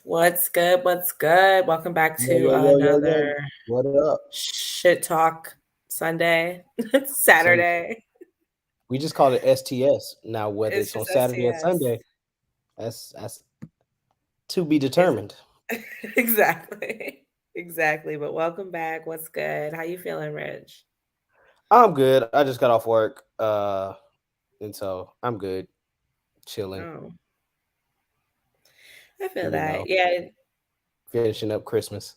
What's good? What's good? Welcome back Yo, to yo, yo, yo, yo. another What up? Shit Talk Sunday, Sunday. Saturday. We just call it STS. Now, whether It's it's on just Saturday or STS. Sunday, that's to be Is determined. exactly, exactly. But welcome back. What's good? How you feeling, Rich? I'm good. I just got off work. And so I'm good, chilling, Oh, I feel you that. know, Yeah. finishing up Christmas.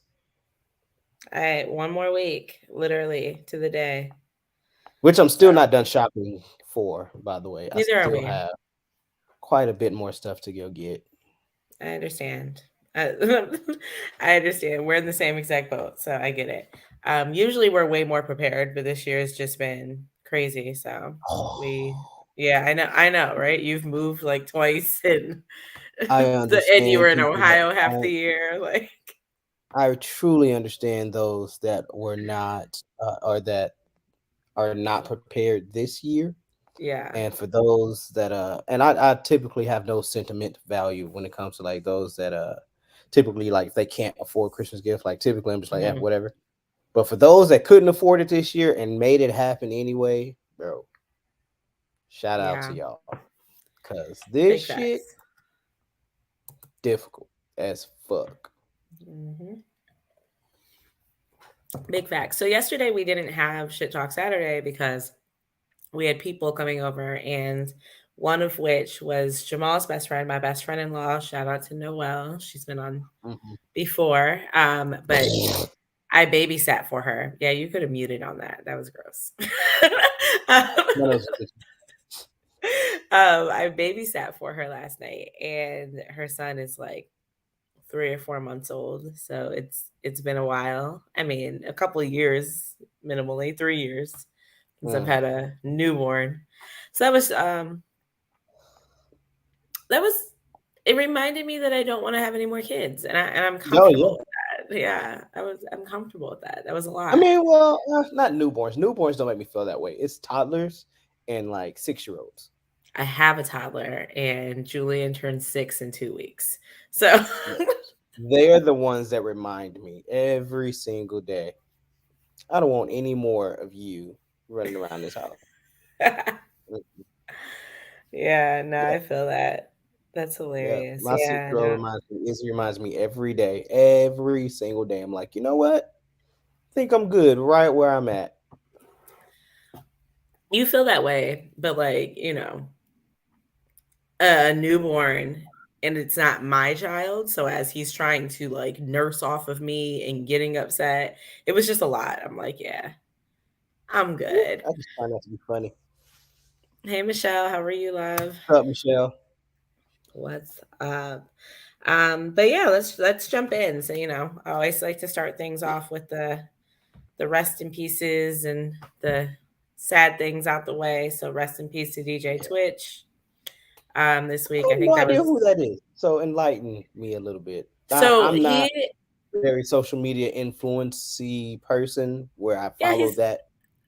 All right, one more week, literally to the day. Which I'm So still not done shopping for, by the way. I neither are still we. have quite a bit more stuff to go get. I understand. I, I understand. We're in the same exact boat, so I get it. Usually we're way more prepared, but this year has just been crazy. So we, Oh, yeah, I know, right? You've moved like twice, and I and you were understand in people that Ohio half the don't. year. Like, I truly understand those that were not, or that are not prepared this year. yeah, And for those that and I typically have no sentiment value when it comes to like those that typically like if they can't afford Christmas gifts, like typically I'm just like, yeah, hmm, whatever. But for those that couldn't afford it this year and made it happen anyway, bro, shout out to yeah, y'all. Cause this big shit facts. difficult as fuck. Hmm. Big facts. So yesterday we didn't have Shit Talk Saturday because we had people coming over, and one of which was Jamal's best friend, my best friend in law. Shout out to Noelle. She's been on Mhm. before. But I babysat for her. Yeah, you could have muted on that. That was gross. um, None of those- I babysat for her last night, and her son is like 3 or 4 months old. So it's been a while. I mean, a couple of years, minimally 3 years since I've Mm. had a newborn. So that was it reminded me that I don't want to have any more kids, and I'm Oh yeah. comfortable with that. Yeah, I'm comfortable with that. That was a I lot. mean, well, not newborns. Newborns don't make me feel that way. It's toddlers and like 6-year-olds. I have a toddler, and Julian turns 6 in 2 weeks. So They're the ones that remind me every single day. I don't want any more of you running around this house. yeah, no, Yeah, I feel that. That's yeah. hilarious. My six Yeah, year old no. reminds me. It reminds me every day, every single day. I'm like, you know what? I think I'm good right where I'm at. You feel that way, but like, a newborn, and it's not my child, so as he's trying to like nurse off of me and getting upset, it was just a lot. I'm like, yeah, I'm Yeah, good. I just try not to be funny. Hey Michelle, how are you, love? What's up, Michelle? What's up? But yeah, let's jump in. So, I always like to start things off with the rest in pieces and the sad things out the way. So rest in peace to DJ Twitch. This I week, I have think no that idea was who that is. So enlighten me a little bit. so I'm not he a very social media influency person where I yeah, follow that.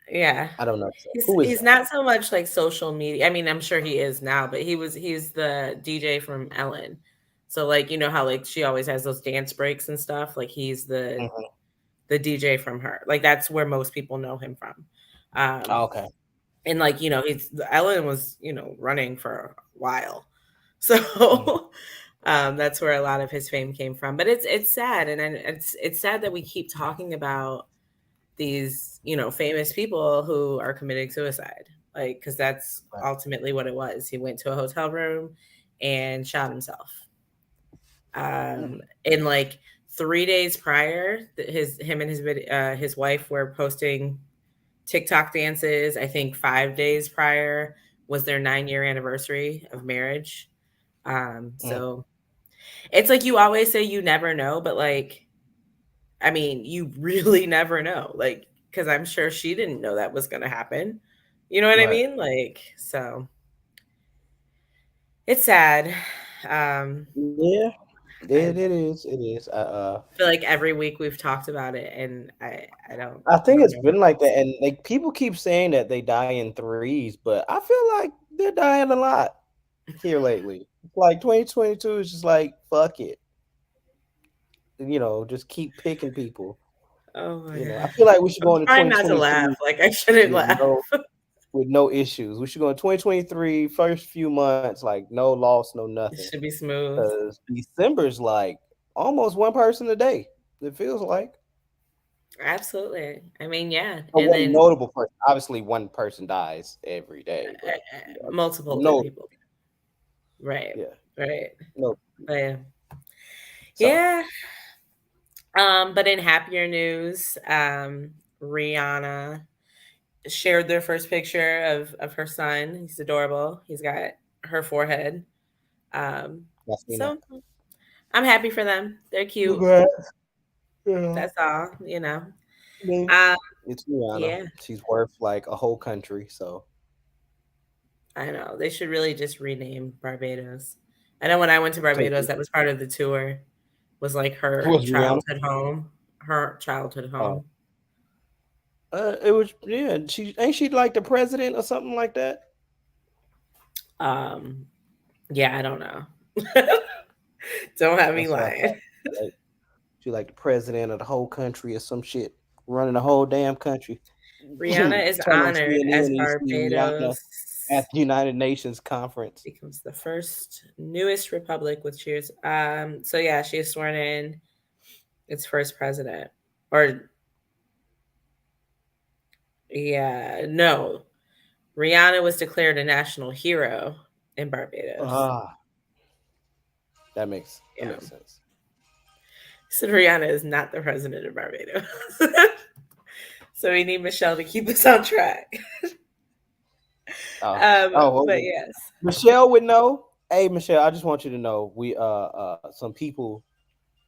yeah. I don't know. So He's who is he's that? not so much like social media. I mean, I'm sure he is now, but he's the DJ from Ellen. So like, you know how like she always has those dance breaks and stuff? Like he's Mhm. the DJ from her. Like that's where most people know him from. Um Okay. and like, he's Ellen was, running for a while. Mhm. So that's where a lot of his fame came from. But it's sad, and it's sad that we keep talking about these, famous people who are committing suicide. Like, because that's Right. ultimately what it was. He went to a hotel room and shot himself. Mm. And like 3 days prior, him and his wife were posting TikTok dances. I think 5 days prior was their 9-year anniversary of marriage. Mm. So it's like you always say you never know, but like, I mean, you really never know. Like, because I'm sure she didn't know that was going to happen. You know what I Right. mean? Like, so it's sad. Yeah. I It is. It is. feel like every week we've talked about it, and I I think don't it's know what been like else. that, and like people keep saying that they die in threes, but I feel like they're dying a lot here lately. Like 2022 is just like fuck it. just keep picking people. Oh my I god. feel like we should I'm go into trying not to laugh. 2023 Like I shouldn't with laugh. no issues. We should go in 2023 first few months like no loss, no It nothing. should be smooth. Because December's like almost one person a day. It feels like. Absolutely. I mean, yeah. Or And one then notable person. Obviously, one person dies every day, but multiple no, people. Right. yeah, Right. no. But yeah. So, Yeah. But in happier news, Rihanna shared their first picture of her son. He's adorable. He's got her forehead. Um, I seen that. so I'm happy for them. They're cute. Congrats. Yeah. That's all, I mean, Um, it's Rihanna. yeah, She's worth like a whole country. So, I know. They should really just rename Barbados. I know when I went to take Barbados, it. that was part of the tour, was like Who her was Rihanna? childhood home. Her childhood Oh, home. it was, yeah. She ain't she like the president or something like that? Um, yeah, I don't know. Don't have me That's what I lying. thought. Like, she like the president of the whole country or some shit, running the whole damn country. Rihanna is Turn on honored CNN as and you see Rihanna Barbados at the United Nations conference. becomes the first newest republic with cheers. So yeah, she is sworn in its first president. Or yeah, no. Rihanna was declared a national hero in Barbados. Ah, that Yeah. makes sense. So Rihanna is not the president of Barbados. So we need Michelle to keep us on track. Oh, oh, But okay. yes. Michelle would know. Hey, Michelle, I just want you to know we some people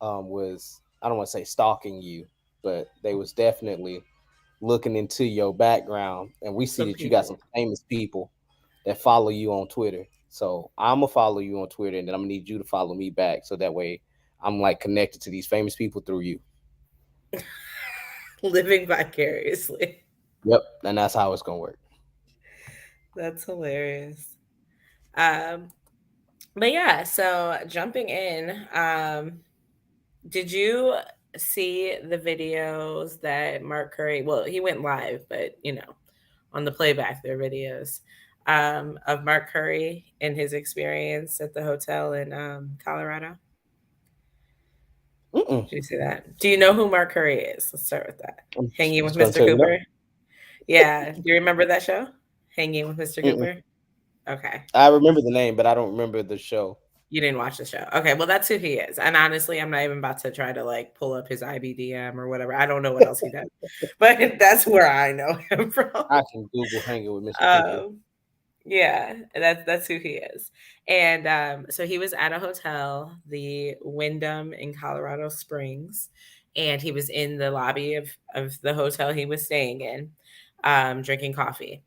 was, I don't want to say stalking you, but they was definitely looking into your background, and we see Some that you got some people. famous people that follow you on Twitter. So I'm gonna follow you on Twitter, and then I'm gonna need you to follow me back, so that way I'm like connected to these famous people through you. Living vicariously. Yep, and that's how it's gonna work. That's hilarious. Um, but yeah, so jumping in, did you see the videos that Mark Curry? Well, he went live, but on the playback, there are videos of Mark Curry and his experience at the hotel in Colorado. Mm-mm. Did you see that? Do you know who Mark Curry is? Let's start with that. I'm Hanging with just gonna Mr. tell you no. Cooper. Yeah. Do you remember that show? Hanging with Mr. Mm-mm. Cooper? Okay. I remember the name, but I don't remember the show. You didn't watch the show. Okay, well that's who he is. And honestly, I'm not even about to try to like pull up his IBDM or whatever. I don't know what else he does. But that's where I know him from. I can Google hanging with Mr. Cooper. Um yeah, that's who he is. And so he was at a hotel, the Wyndham in Colorado Springs, and he was in the lobby of the hotel he was staying in, drinking coffee.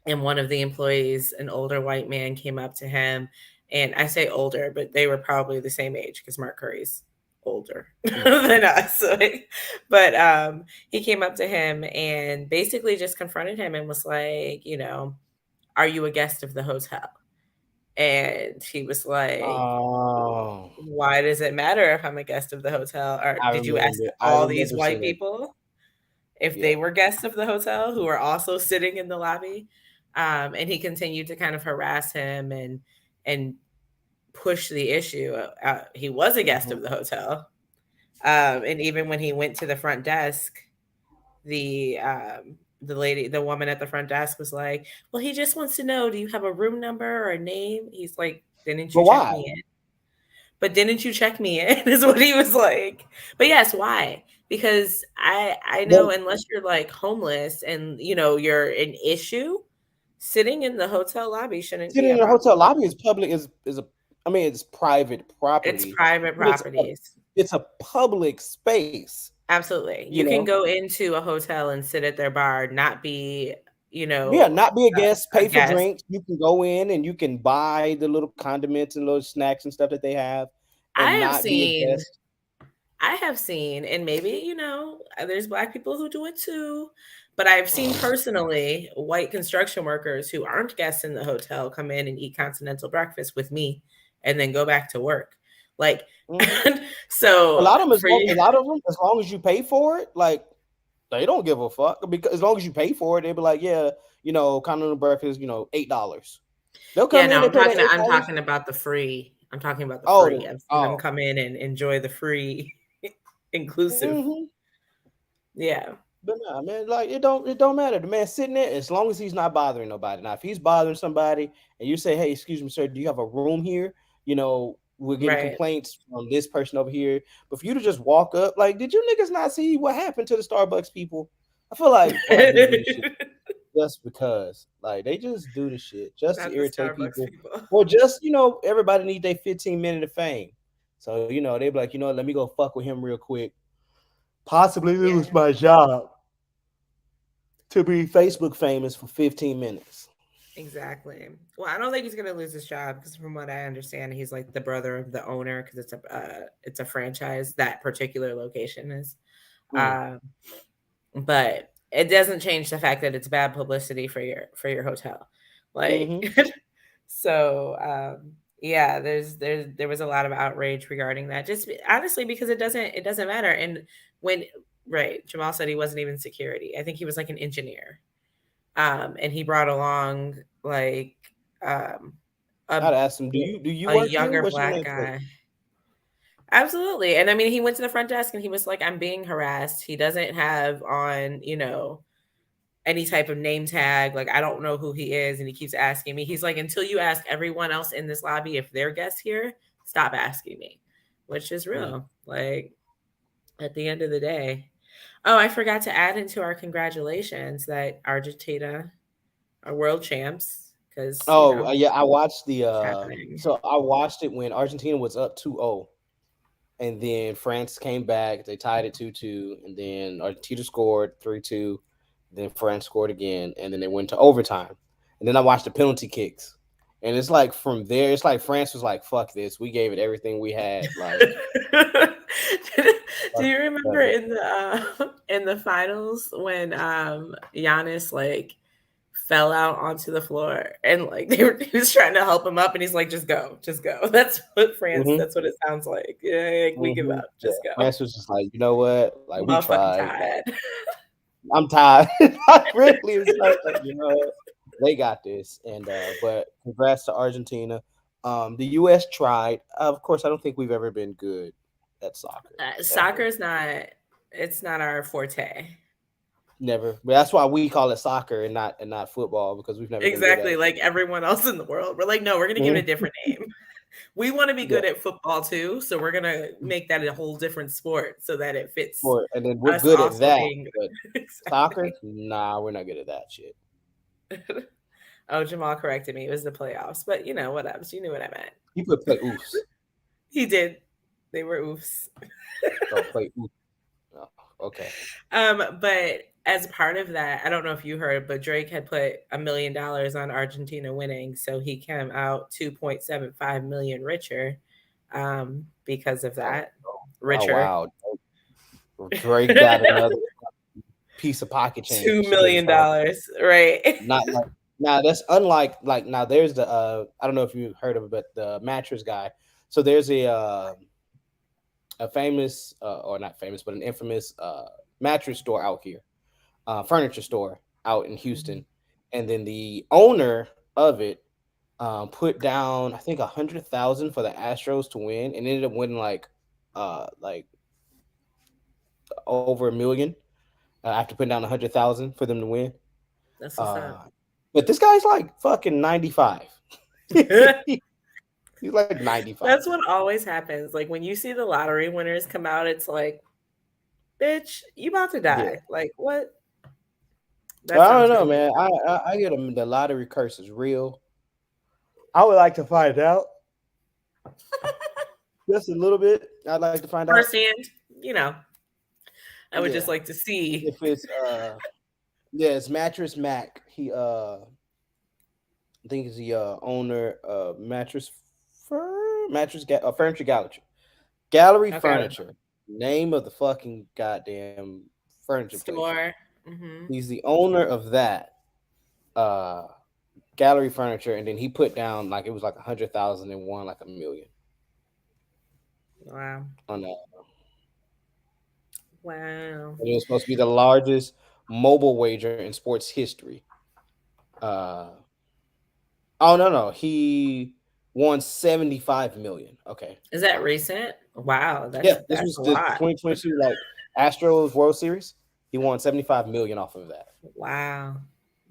And one of the employees, an older white man, came up to him, and I say older, but they were probably the same age because Mark Curry's older than us. But he came up to him and basically just confronted him and was like, are you a guest of the hotel? And he was like, Oh, why does it matter if I'm a guest of the hotel? Or did you ask I all these remember white seeing it. people if Yeah. they were guests of the hotel who are also sitting in the lobby? And he continued to kind of harass him and push the issue. He was a guest Hmm. of the hotel, and even when he went to the front desk, the lady, the woman at the front desk was like, "Well, he just wants to know, do you have a room number or a name?" He's like, "Didn't But you check why? me in?" But didn't you check me in is what he was like. But yes, why? Because I know Then unless you're like homeless and you're an issue, sitting in the hotel lobby shouldn't be sitting a in a problem. hotel lobby is public is a, I mean, it's private It's property, private but properties. it's a public space. Absolutely. You You can know, go into a hotel and sit at their bar, not be, yeah, not be a guest, a pay for guest. drinks. You can go in and you can buy the little condiments and little snacks and stuff that they have, I and have not be a seen guest. I have seen, and maybe, there's black people who do it too, but I've seen personally white construction workers who aren't guests in the hotel come in and eat continental breakfast with me and then go back to work. Like, Mhm. A so lot of them, for you, a lot of them, as long as you pay for it, like they don't give a fuck because as long as you pay for it, they'll be like, yeah, continental breakfast, $8. They'll yeah, come in, no, they pay that I'm $8. talking about the free. I'm talking about the free. Oh, I've seen them oh, come in and enjoy the free inclusive. hmm. Yeah, But nah, man, like it don't matter. The man sitting there, as long as he's not bothering nobody. Now, if he's bothering somebody, and you say, "Hey, excuse me, sir, do you have a room here?" We're getting right. complaints from this person over here. But for you to just walk up, like, did you niggas not see what happened to the Starbucks people? I feel like black people do this shit just because, like, they just do the shit just to Not the irritate Starbucks people, people. or just everybody need their 15 minute of fame. So they be like, let me go fuck with him real quick, possibly lose Yeah, my job to be Facebook famous for 15 minutes. exactly. Well, I don't think he's gonna lose his job because, from what I understand, he's like the brother of the owner because it's a franchise. That particular location is, Mm. um, but it doesn't change the fact that it's bad publicity for your hotel. Like, Mm-hmm. so yeah, there was a lot of outrage regarding that. Just honestly because it doesn't matter. And when right, Jamal said he wasn't even security. I think he was like an engineer. And he brought along like um, a I'd ask him, do you a work here? younger What's your black name, plate? guy. Absolutely. And I mean, he went to the front desk and he was like, I'm being harassed. He doesn't have on, any type of name tag. Like, I don't know who he is. And he keeps asking me. He's like, until you ask everyone else in this lobby if they're guests here, stop asking me, which is Mm. real. Like, at the end of the day. Oh, I forgot to add into our congratulations that Argentina are world champs because, Oh, yeah, I watched it's happening. so I watched it when Argentina was up 2-0, and then France came back, they tied it 2-2, and then Argentina scored 3-2, then France scored again, and then they went to overtime. And then I watched the penalty kicks. And it's like from there, it's like France was like, fuck this. We gave it everything we had. Like, Do fuck you remember it. in the finals when Giannis like fell out onto the floor and like he was trying to help him up and he's like, just go. Mm-hmm. That's what it sounds like. Yeah, we give Mm-hmm. up. Yeah. Just go. France was just like, you know what? Like, we Motherfucking tried. Like, tired. I'm tired. I really was like, they got this. And but congrats to Argentina. The US tried. Of course, I don't think we've ever been good at soccer. Ever. Soccer's not it's not our forte. Never. But that's why we call it soccer and not football, because we've never been good at Exactly, it. like everyone else in the world. We're like, no, we're gonna give it a Mhm. different name. We want to be Yeah. good at football too, so we're gonna make that a whole different sport so that it fits And then we're us good at also that. being But soccer, exactly. nah, we're not good at that shit. Oh, Jamal corrected me. It was the playoffs, but what else? You knew what I meant. You could play oofs. He did. They were oofs. Oh, play oof. Oh, okay. But as part of that, I don't know if you heard, but Drake had put $1 million on Argentina winning, so he came out 2.75 million richer because of Oh, that. oh Richer. wow. Drake got another piece of pocket two change to his million dollars, right? not like now that's unlike like now there's the I don't know if you heard of it, but the mattress guy. So there's a famous or not famous but an infamous mattress store out here, furniture store out in Mhm. Houston, and then the owner of it put down I think 100,000 for the Astros to win, and ended up winning like over a million after putting down 100,000 for them to win. That's what's up. Uh, but this guy's like fucking 95. He's like 95. That's what always happens. Like when you see the lottery winners come out, it's like, bitch, you about to Yeah. die. Like what? That I don't sounds know, good. man. I get them. The lottery curse is real. I would like to find out just a little bit. I'd like to find out. Firsthand, you know, I would just Yeah. like to see. If it's yeah, it's Mattress Mac. He I think he's the owner of Furniture Gallery Okay, Furniture. Name of the fucking goddamn furniture place. store. Hmm. He's the owner of that uh gallery furniture, and then he put down like it was like 100,000 and won like a million. Wow. on that. Wow. And it was supposed to be the largest mobile wager in sports history. Uh, oh no, he won 75 million. Okay, Is that my bad. recent? Wow, Yeah, this that's was a the lot. 2022 like Astros World Series. He won 75 million off of that, Wow.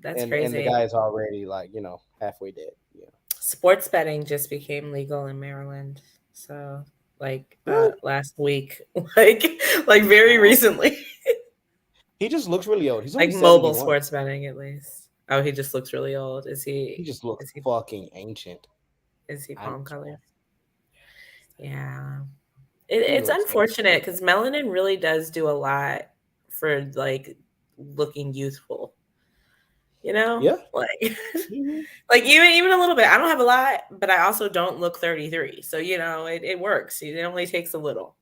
That's and the crazy. guy is already like halfway dead. Yeah, Sports betting just became legal in Maryland. So like really. last week. Like like very Wow. recently. He just looks really old. He's only Like mobile 71. sports betting at least. Oh, he just looks really old. He just looks Is he fucking ancient. is he I palm swear. colored? Yeah. He It's looks unfortunate ancient. because melanin really does do a lot for like looking youthful, you know? Yeah. Like Mhm. like even a little bit. I don't have a lot, but I also don't look 33. So, you know, it works. It only takes a little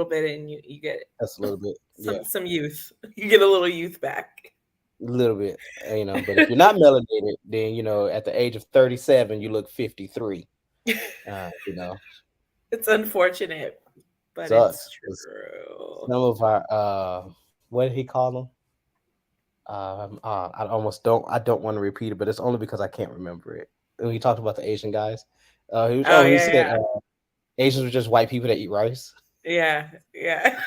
bit and you get That's a little bit. Yeah, some youth. You get a little youth back. a little bit. But if you're not melanated, then at the age of 37, you look 53. You know, It's unfortunate, but it's sucks. 'Cause true. some of our what did he call them? I almost don't. I don't want to repeat it, but it's only because I can't remember it. When he talked about the Asian guys, Oh he yeah, said yeah. Asians were just white people that eat rice. Yeah, yeah.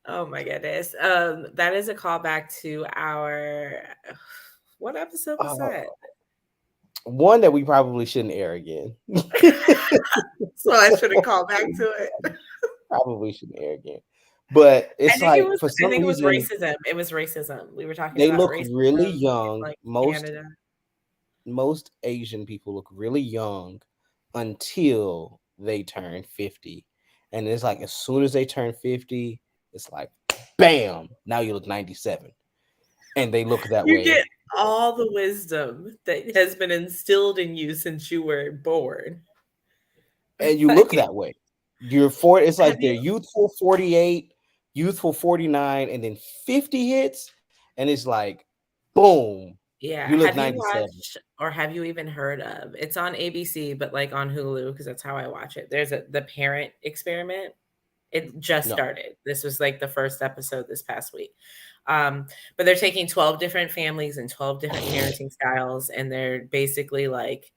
Oh my goodness. That is a callback to our what episode was Uh, that? one that we probably shouldn't air again. So I shouldn't call back to it. Probably shouldn't air again. But I it's think it like was for I some think it was reason racism. It was racism. We were talking they about look really racism in young. like Most Canada. most Asian people look really young until they turn 50. And it's like as soon as they turn 50, it's like bam, now you look 97. And they look that You get way. all the wisdom that has been instilled in you since you were born. And you look Like, that way. You're 40, it's have like they're you youthful 48, youthful 49, and then 50 hits, and it's like boom, you yeah, look have you 97. watched or have you even heard of it's on ABC, but like on Hulu, because that's how I watch it. There's the parent experiment. It just No. started. This was like the first episode this past week. But they're taking 12 different families and 12 different parenting styles, and they're basically like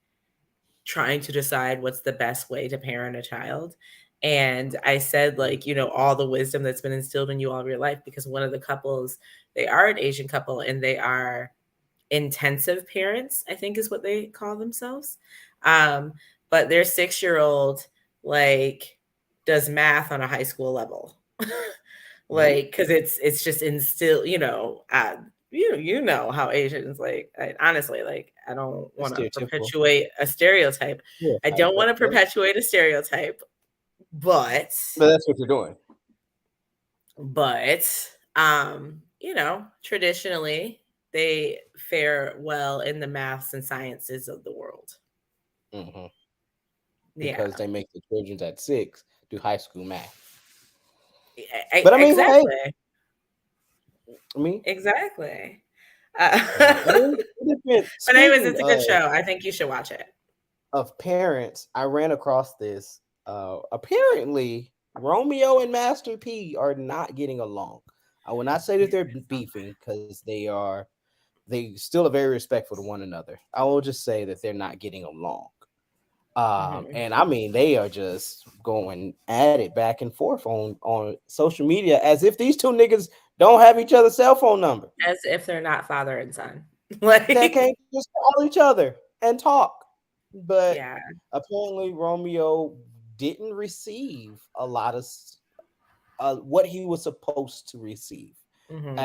trying to decide what's the best way to parent a child. And I said, like, you know, all the wisdom that's been instilled in you all of your life, because one of the couples, they are an Asian couple and they are intensive parents, I think is what they call themselves. Um, but their 6-year-old like does math on a high school level. Mhm. Like, because it's just instilled, you know, you know how Asians like honestly, like I don't That's want to stereotypical. perpetuate a stereotype. Yeah, I don't want to but perpetuate a stereotype, but that's what you're doing. but you know, traditionally they fare well in the maths and sciences of the world. Hmm. Because Yeah. they make the children at 6 do high school math. But I mean, hey, Exactly. I mean, Exactly. I mean, But anyways, speaking it's a good show. I think you should watch it. of parents, I ran across this. Apparently, Romeo and Master P are not getting along. I will not say that they're beefing because they still are very respectful to one another. I will just say that they're not getting along. Mhm. And I mean, they are just going at it back and forth on social media as if these two niggas don't have each other's cell phone number. As if they're not father and son. That Like, can't just call each other and talk. But yeah. apparently, Romeo didn't receive a lot of what he was supposed to receive Mhm.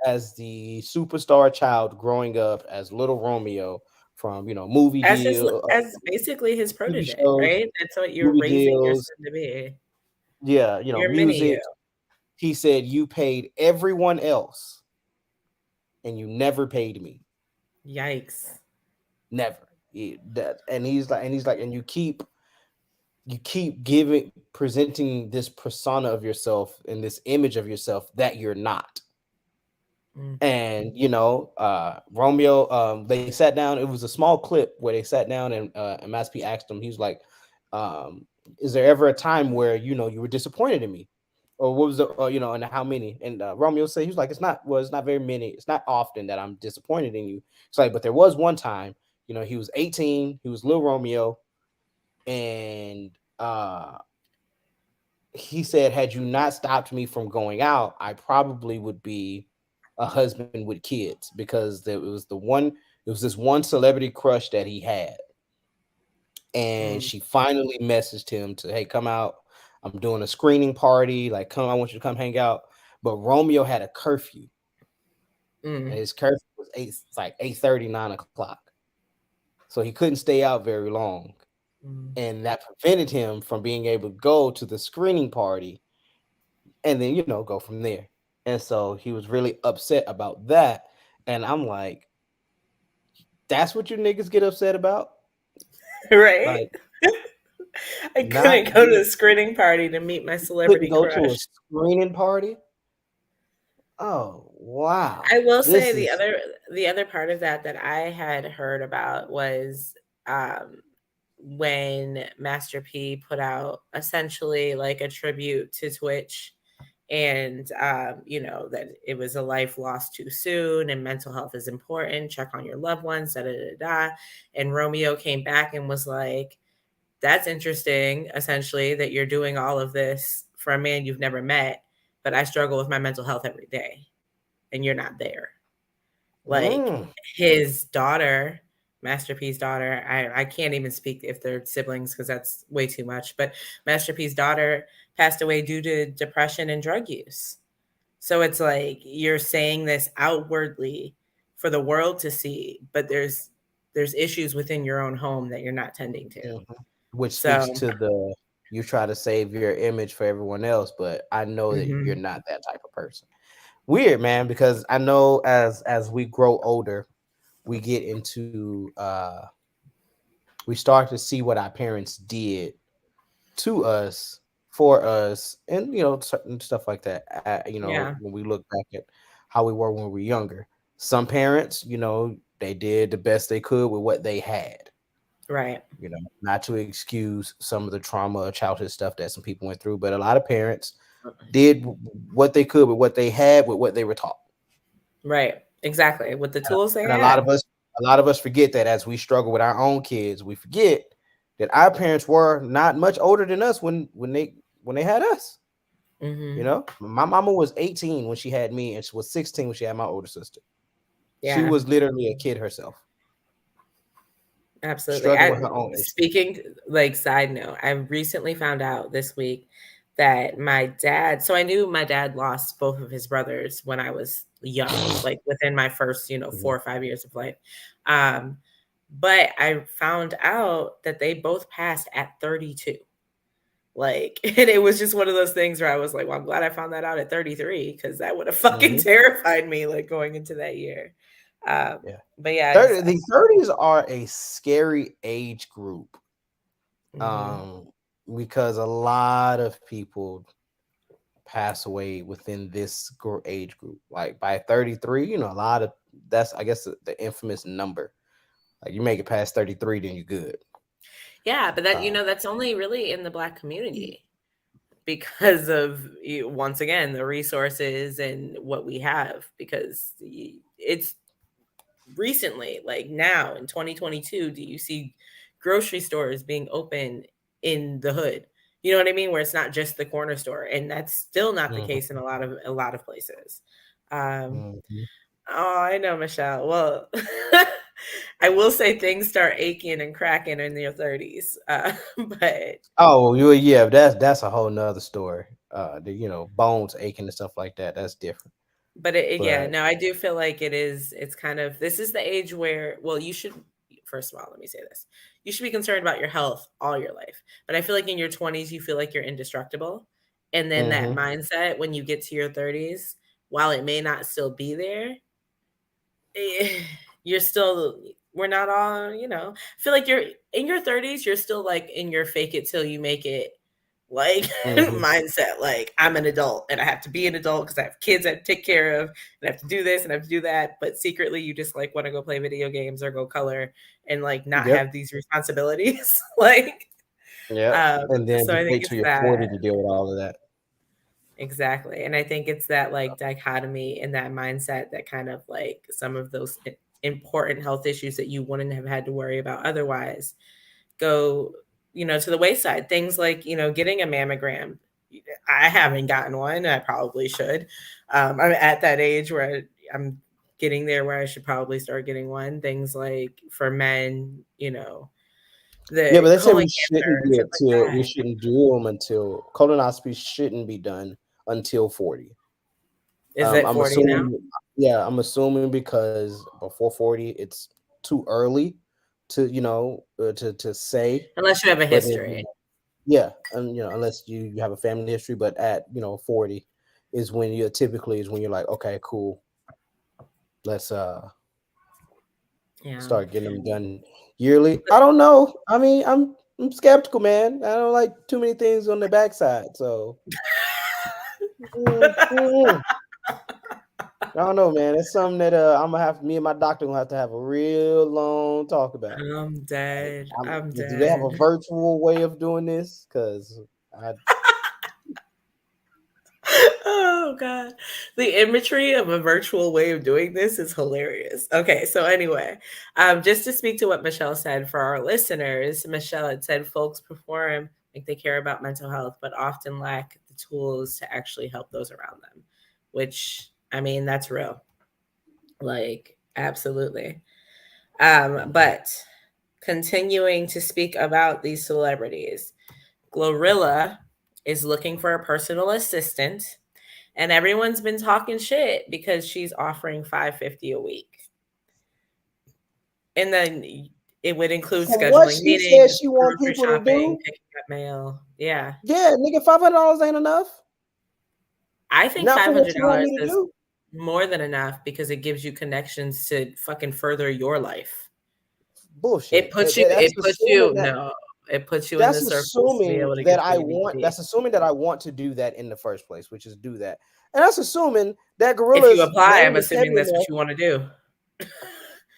as the superstar child growing up as little Romeo from movie deal, As basically his TV protege, shows, right? That's what you're movie raising your deals, son to be. yeah, Your mini you. music. He said you paid everyone else and you never paid me. Yikes. Never. And you keep giving presenting this persona of yourself and this image of yourself that you're not. Mm. And Romeo, they sat down. It was a small clip where they sat down and Master P asked him. He was like, is there ever a time where you were disappointed in me, or what was the and how many? And Romeo said, he was like, it's not very many, it's not often that I'm disappointed in you. It's like, but there was one time, he was 18, he was little Romeo, and he said, had you not stopped me from going out, I probably would be a husband with kids, because it was this one celebrity crush that he had, and Mm, she finally messaged him to, hey, come out, I'm doing a screening party, like, come, I want you to come hang out. But Romeo had a curfew, and mm, his curfew was it's like 8:30, 9 o'clock, so he couldn't stay out very long, mm. and that prevented him from being able to go to the screening party and then go from there. And so he was really upset about that, and I'm like, that's what you niggas get upset about? Right? Like, I not couldn't go to being the screening party to meet my couldn't celebrity go to a crush. screening party? Oh, I wow. will say This is the other part of that that I had heard about was um, when Master P put out essentially like a tribute to Twitch, and that it was a life lost too soon and mental health is important. Check on your loved ones. Da da da da. And Romeo came back and was like, "That's interesting. Essentially, that you're doing all of this for a man you've never met, but I struggle with my mental health every day." And you're not there. Like mm, his daughter, Master P's daughter, I can't even speak if they're siblings because that's way too much. But Master P's daughter passed away due to depression and drug use. So it's like you're saying this outwardly for the world to see, but there's issues within your own home that you're not tending to. mhm. Which speaks So to the, you try to save your image for everyone else, but I know that you're mhm, not that type of person. Weird, man, because I know as we grow older, we get into we start to see what our parents did to us, for us, and certain stuff like that. yeah, When we look back at how we were when we were younger, some parents, they did the best they could with what they had. right. Not to excuse some of the trauma or childhood stuff that some people went through, but a lot of parents did what they could with what they had, with what they were taught. Right. Exactly. With the And tools they and had. a lot of us forget that as we struggle with our own kids, we forget that our parents were not much older than us when they had us. Hmm. My mama was 18 when she had me, and she was 16 when she had my older sister. She Yeah. was literally a kid herself, Absolutely. struggling with I her own issues. speaking like side note, I recently found out this week that my dad, so I knew my dad lost both of his brothers when I was young, like within my first, Mhm, 4 or 5 years of life. Um, but I found out that they both passed at 32. Like, and it was just one of those things where I was like, well, I'm glad I found that out at 33 because that would have fucking mhm, terrified me like going into that year. yeah. But yeah, 30, the 30s are a scary age group, mhm. um, because a lot of people pass away within this age group. Like by 33, a lot of, that's, I guess, the infamous number. Like, you make it past 33, then you're good. Yeah, but that Uh, that's only really in the Black community because of once again the resources and what we have because it's recently like now in 2022 do you see grocery stores being open in the hood? You know what I mean? Where it's not just the corner store, and that's still not the case in mhm, a lot of places. Um, mhm. oh, I know, Michelle. Well, I will say things start aching and cracking in your 30s. But Oh, yeah, that's a whole nother story. The bones aching and stuff like that. That's different. yeah, But no, I do feel like it's kind of this is the age where, well, you should first of all, let me say this. You should be concerned about your health all your life. But I feel like in your 20s you feel like you're indestructible. And then that hmm mindset when you get to your 30s, while it may not still be there, eh, you're still we're not all, I feel like you're in your 30s, you're still like in your fake it till you make it like hmm mindset. Like I'm an adult and I have to be an adult because I have kids I have to take care of and I have to do this and I have to do that. But secretly you just like want to go play video games or go color and like not Yep. have these responsibilities. Like Yeah. And then So I just think wait till it's you're 40 that. to deal with all of that. Exactly. And I think it's that like dichotomy and that mindset that kind of like some of those important health issues that you wouldn't have had to worry about otherwise go, to the wayside. Things like, getting a mammogram. I haven't gotten one. I probably should. I'm at that age where I'm getting there where I should probably start getting one. Things like for men, Yeah, but the they said colon we cancer shouldn't and do stuff it like till we that. shouldn't do them until colonoscopy shouldn't be done until 40. Is it I'm 40 now? assuming, yeah, I'm assuming because before 40, it's too early to, to say. Unless you have a But then, history. yeah, and unless you have a family history, but at 40 is when you typically is when you're like, okay, cool, let's Yeah. start getting them done yearly. I don't know. I mean, I'm skeptical, man. I don't like too many things on the backside, so. Mm. I don't know, man. It's something that I'm gonna have me and my doctor gonna have to have a real long talk about. I'm Like, dead. I'm do they have a dead. virtual way of doing this? Because I Oh god. The imagery of a virtual way of doing this is hilarious. Okay, so anyway, just to speak to what Michelle said for our listeners, Michelle had said folks perform like they care about mental health, but often lack the tools to actually help those around them, which I mean, that's real. Like, absolutely. But continuing to speak about these celebrities, Glorilla is looking for a personal assistant, and everyone's been talking shit because she's offering 550 a week. And then it would include from what scheduling she said meetings, she want grocery people to shopping, do, picking up mail. Yeah. yeah, nigga, $500 ain't enough. I think Not for what you want $500 me to is do. more than enough because it gives you connections to fucking further your life. It Bullshit. puts you That's it puts assuming you that no, it puts you in that's the circles to be assuming able to that get I where you need to want. be. That's assuming that I want to do that in the first place, which is do that, and that's assuming that If you Gorilla's apply, I'm name is assuming heavy that's what enough. you wanna do.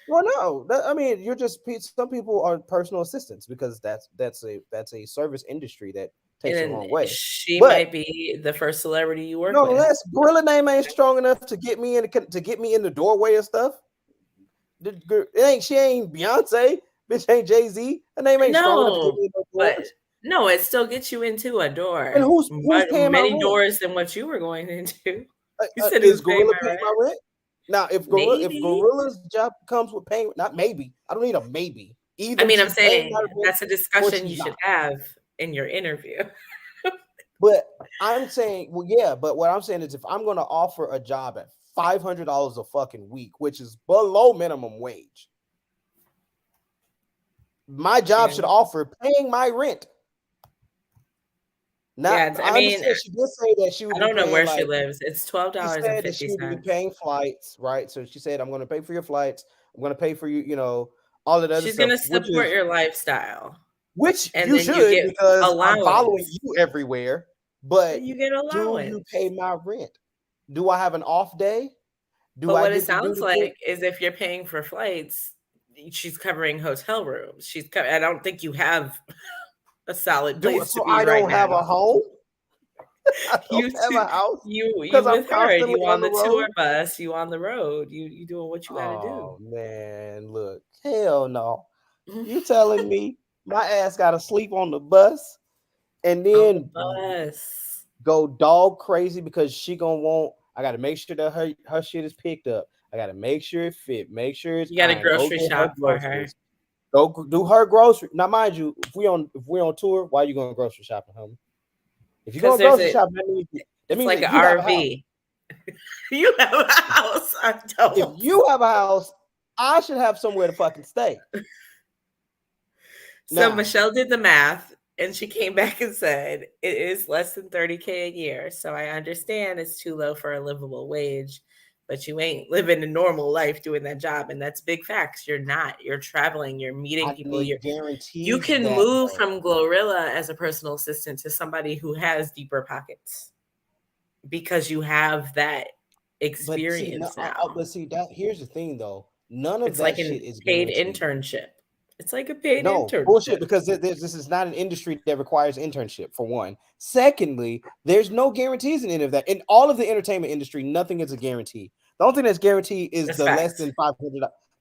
Well, no, I mean, you're just some people are personal assistants because that's a service industry that And takes you a then long way. she But might be the first celebrity you work with. nonetheless, Gorilla name ain't strong enough to get me in the doorway of stuff. It ain't she ain't Beyonce, bitch ain't Jay-Z. Her name ain't strong enough to get No, me in those but doors. no, it still gets you into a And door, who's but paying my many rent? doors than what you were going into. You said he Is was paying Gorilla my paying rent? my rent? Now, if Maybe. Gorilla's job comes with paying, not maybe. I don't need a maybe. I Either mean, I'm she's paying my saying rent that's a or discussion you she's should not. have in your interview. But I'm saying, well, yeah, but what I'm saying is if I'm going to offer a job at $500 a fucking week, which is below minimum wage, my job Yeah. should offer paying my rent. Not, Yeah, I I mean, understand she did say that she would I be don't know paying where she like, lives. It's she said that she would be $12.50. paying flights, right? So she said, I'm going to pay for your flights. I'm going to pay for you, all of the other She's stuff, gonna support your lifestyle, which and you then you should get because I'm following allowance. you everywhere. But And you get do you allowance. pay my rent? Do I have an off day? Do But I what it get to do sounds the thing? like is if you're paying for flights, she's covering hotel rooms. I don't think you have a solid Do place to so be I right don't now. have a home? I don't You have two, a house you because I'm with her, constantly you on on the the tour road. bus, you on the road, you doing what you got to do. Oh man, look, hell no. You telling me my ass gotta sleep on the bus and On the then bus. go dog crazy because she gonna want. I gotta make sure that her shit is picked up. I gotta make sure it fit. Make sure it's You got to iron. Go grocery get her shop for her groceries. Go do her grocery. Now, mind you, if we on tour, why are you going grocery shopping, homie? If you're because going there's grocery a. shopping, that means that It's means like that an you have a house. RV. You have a house. I If don't. you have a house, I should have somewhere to fucking stay. So Now, Michelle did the math and she came back and said it is less than 30K a year. So I understand it's too low for a livable wage, but you ain't living a normal life doing that job. And that's big facts. You're not. You're traveling, you're meeting I people, need you guarantees can that move though. from Glorilla as a personal assistant to somebody who has deeper pockets because you have that But see, no, experience now. but see that here's the thing though. None of It's like that a shit is paid guaranteed. internship. It's like a paid No, bullshit, internship. because this is not an industry that requires internship, for one. Secondly, there's no guarantees in any of that. In all of the entertainment industry, nothing is a guarantee. The only thing that's guaranteed is That's the less facts. than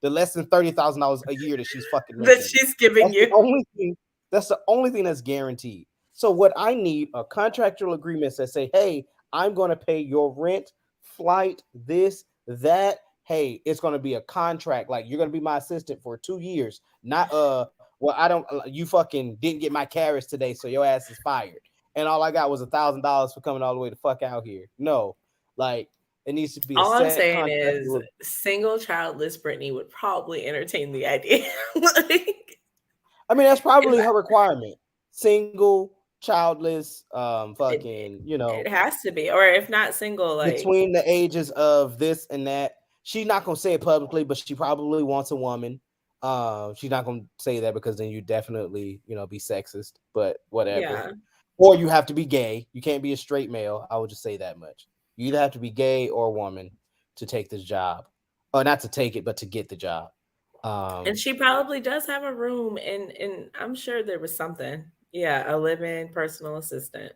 the less than $30,000 a year that she's fucking That making you. she's giving That's the you. only thing. That's the only thing that's guaranteed. So what I need are contractual agreements that say, "Hey, I'm going to pay your rent, flight, this, that. Hey, it's going to be a contract. Like you're going to be my assistant for 2 years, not well, I don't. You fucking didn't get my carriage today, so your ass is fired. And all I got was $1,000 for coming all the way the fuck out here. No, like it needs to be a All I'm set saying is contractual. single childless Brittany would probably entertain the idea. Like, I mean, that's if probably her requirement. Single, childless, it, fucking, it has to be, or if not single, like, between the ages of this and that. She's not gonna say it publicly, but she probably wants a woman. She's not gonna say that because then you definitely, be sexist, but whatever. yeah. Or you have to be gay. You can't be a straight male. I would just say that much. You either have to be gay or a woman to take this job, or not to take it, but to get the job. And Um, she probably does have a room, and I'm sure there was something. Yeah, a live-in personal assistant.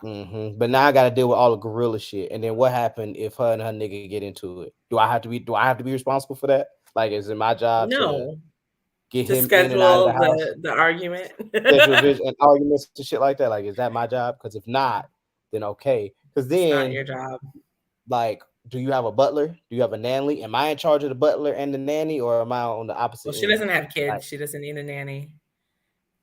But now I got to deal with all the gorilla shit. And then what happened if her and her nigga get into it? Do I have to be responsible for that? Like, is it my job to No, get to him in and out of the schedule house, the argument. schedule vision and arguments and shit like that? Like, is that my job? Because if not, then okay. Because It's not then, your job. like, do you have a butler? Do you have a nanny? Am I in charge of the butler and the nanny, or am I on the Well, opposite she end? doesn't have Like, kids. She doesn't need a nanny.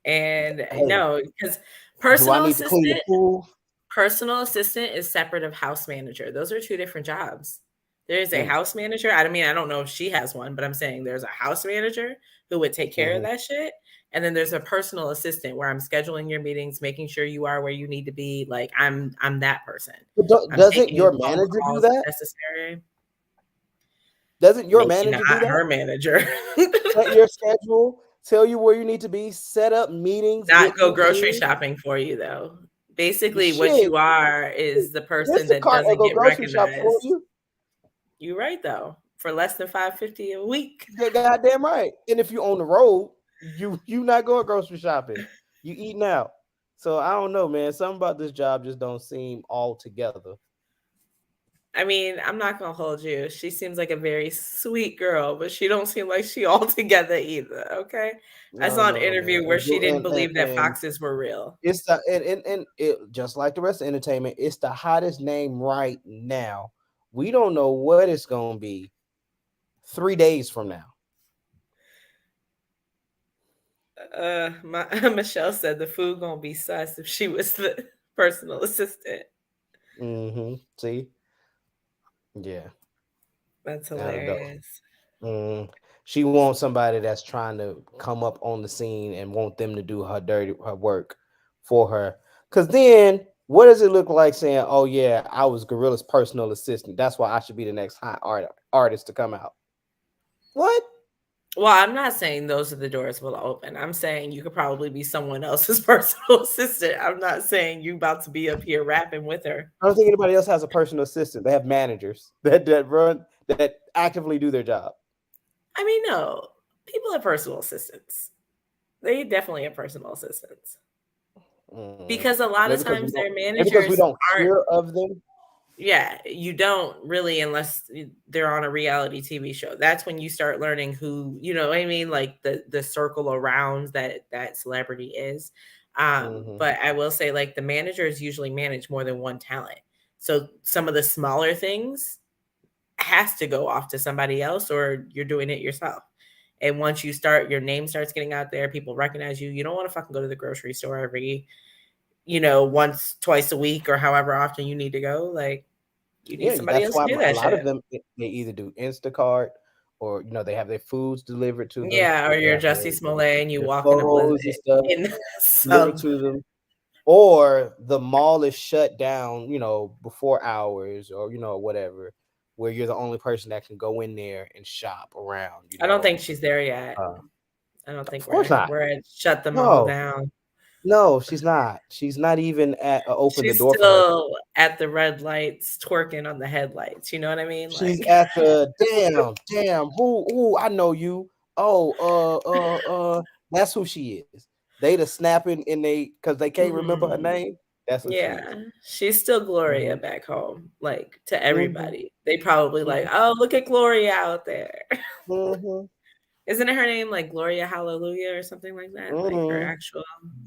And hey, no, because do I personal need to clean the assistant pool? personal assistant is separate of house manager. Those are two different jobs. There is a Mm, house manager. I mean, I don't know if she has one, but I'm saying there's a house manager who would take care of mhm. that shit. And then there's a personal assistant where I'm scheduling your meetings, making sure you are where you need to be. Like I'm that person. But I'm doesn't taking your phone manager do calls if that? necessary. Doesn't your Maybe manager do not that? her manager. Set your schedule, tell you where you need to be, set up meetings, Not get go you grocery food. shopping for you though. Basically, what Shit, you are is the person that Instacart will doesn't go get grocery shop for recognized. you. You're right though. For less than 550 a week. Yeah, goddamn right. And if you on the road, you not going grocery shopping. You eating out. So I don't know, man. Something about this job just don't seem all together. I mean, I'm not gonna hold you. She seems like a very sweet girl, but she don't seem like she all together either. Okay. I I saw don't an know, man. interview where she didn't And, believe that and foxes were real. it's the and it just like the rest of entertainment, it's the hottest name right now. We don't know what it's gonna be 3 days from now. My Michelle said the food gonna be sus if she was the personal assistant. See, yeah, That's I don't know. hilarious. Mm. She wants somebody that's trying to come up on the scene and want them to do her work for her. Cause then what does it look like saying, "Oh yeah, I was Gorilla's personal assistant. That's why I should be the next artist to come out." What? Well, I'm not saying those are the doors will open. I'm saying you could probably be someone else's personal assistant. I'm not saying you about to be up here rapping with her. I don't think anybody else has a personal assistant. They have managers that actively do their job. I mean, no, people have personal assistants. They definitely have personal assistants Mm. because a lot Maybe of because we times don't. their Maybe because we managers don't aren't. hear of them. Yeah, you don't really unless they're on a reality TV show. That's when you start learning who, you know what I mean, like the circle around that celebrity is. Hmm. But I will say like the managers usually manage more than one talent. So some of the smaller things has to go off to somebody else or you're doing it yourself. And once you start your name starts getting out there, people recognize you. You don't want to fucking go to the grocery store every, once, twice a week or however often you need to go. Like you need Yeah, somebody that's else to why do a that lot of shit. them they either do Instacart or they have their foods delivered to them. Yeah, or They you're have Jussie Smollett and you their walk in a clothes and stuff in delivered sub. to them, or the mall is shut down, before hours or whatever, where you're the only person that can go in there and shop around. I don't think she's there yet. Uh, I don't think of course not. we're at shut them all No, down. no, she's not. She's not even at open the She's door for her. still at the red lights twerking on the headlights. You know what I mean? She's Like at the damn. Who? I know you. Oh, That's who she is. They the snapping and they because they can't remember her Mhm. name. That's who she is. Yeah, she's still Gloria Hmm. back home, like, to Hmm. everybody. They probably like, Hmm. "Oh, look at Gloria out there." Hmm. Isn't it her name, like, Gloria Hallelujah or something like that? Like, her Hmm. actual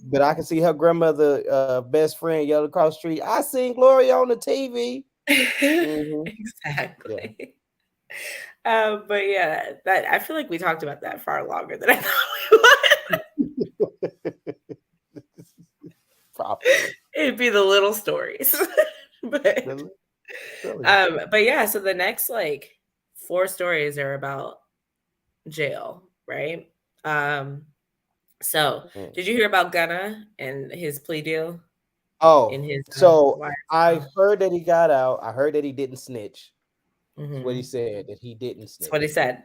But I can see her grandmother, best friend, yelling across the street. I seen Gloria on the TV. Hmm. Yeah. Exactly. But yeah, that I feel like we talked about that far longer than I thought we would. Probably. It'd be the little stories. But, Really? Really? but yeah, so the next, like, 4 stories are about jail, right? Um, so Mm. did you hear about Gunna and his plea deal in Oh, his, so I wiretap? heard that he got out. I heard that he didn't snitch. That's what he Mhm. said, that he didn't That's what he snitch. said.